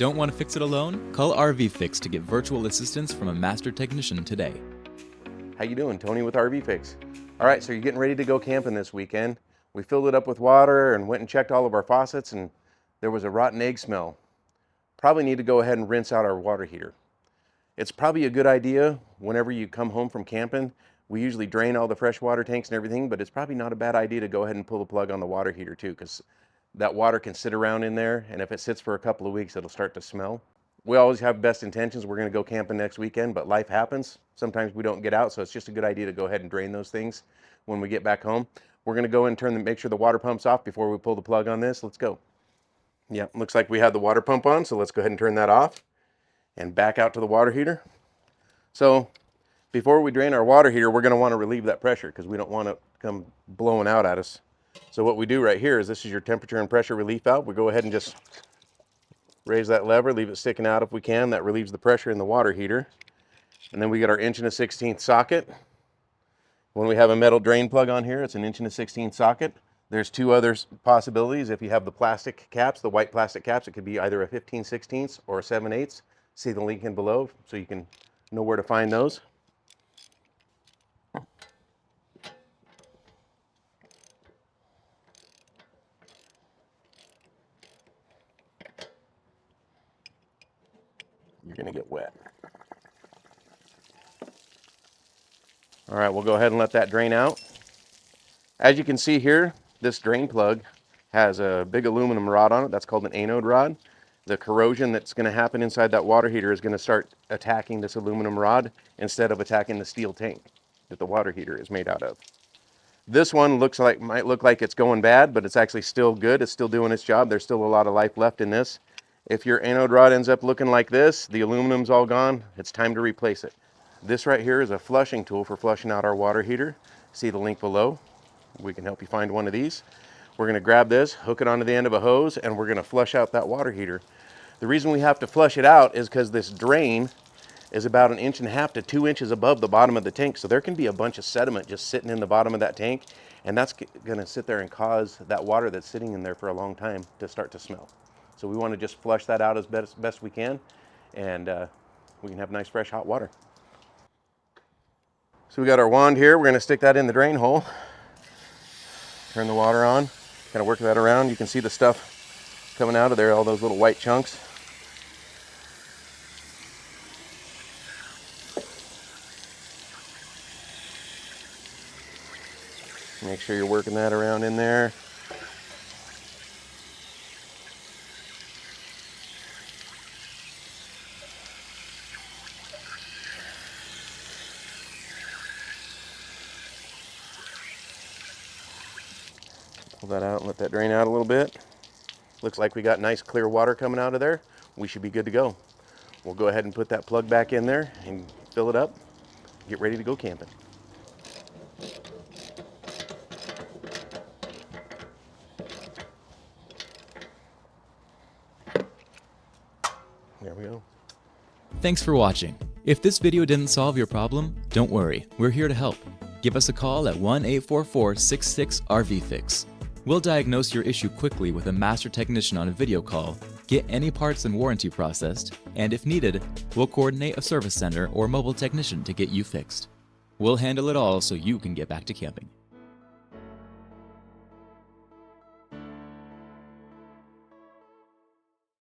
Don't want to fix it alone? Call RVFix to get virtual assistance from a master technician today. How you doing? Tony with RVFix. All right, so you're getting ready to go camping this weekend. We filled it up with water and went and checked all of our faucets, and there was a rotten egg smell. Probably need to go ahead and rinse out our water heater. It's probably a good idea whenever you come home from camping. We usually drain all the fresh water tanks and everything, but it's probably not a bad idea to go ahead and pull the plug on the water heater too, because that water can sit around in there, and if it sits for a couple of weeks, it'll start to smell. We always have best intentions. We're going to go camping next weekend, but life happens. Sometimes we don't get out, so it's just a good idea to go ahead and drain those things when we get back home. We're going to go and make sure the water pump's off before we pull the plug on this. Let's go. Yeah, looks like we have the water pump on, so let's go ahead and turn that off and back out to the water heater. So before we drain our water heater, we're going to want to relieve that pressure because we don't want it to come blowing out at us. So what we do right here is this is your temperature and pressure relief valve. We go ahead and just raise that lever, leave it sticking out if we can. That relieves the pressure in the water heater. And then we get our 1 1/16" socket. When we have a metal drain plug on here, it's an 1 1/16" socket. There's two other possibilities. If you have the plastic caps, the white plastic caps, it could be either a 15/16 or a 7/8. See the link in below so you can know where to find those. You're gonna get wet. All right, we'll go ahead and let that drain out. As you can see here, this drain plug has a big aluminum rod on it. That's called an anode rod. The corrosion that's gonna happen inside that water heater is gonna start attacking this aluminum rod instead of attacking the steel tank that the water heater is made out of. This one might look like it's going bad, but it's actually still good. It's still doing its job. There's still a lot of life left in this. If your anode rod ends up looking like this, the aluminum's all gone, it's time to replace it. This right here is a flushing tool for flushing out our water heater. See the link below. We can help you find one of these. We're gonna grab this, hook it onto the end of a hose, and we're gonna flush out that water heater. The reason we have to flush it out is because this drain is about 1.5 inches to 2 inches above the bottom of the tank. So there can be a bunch of sediment just sitting in the bottom of that tank, and that's gonna sit there and cause that water that's sitting in there for a long time to start to smell. So we want to just flush that out as best we can, and we can have nice fresh hot water. So we got our wand here. We're going to stick that in the drain hole. Turn the water on, kind of work that around. You can see the stuff coming out of there, all those little white chunks. Make sure you're working that around in there. Pull that out and let that drain out a little bit. Looks like we got nice clear water coming out of there. We should be good to go. We'll go ahead and put that plug back in there and fill it up. Get ready to go camping. There we go. Thanks for watching. If this video didn't solve your problem, don't worry, we're here to help. Give us a call at 1-844-66-RVFix. We'll diagnose your issue quickly with a master technician on a video call, get any parts and warranty processed, and if needed, we'll coordinate a service center or mobile technician to get you fixed. We'll handle it all so you can get back to camping.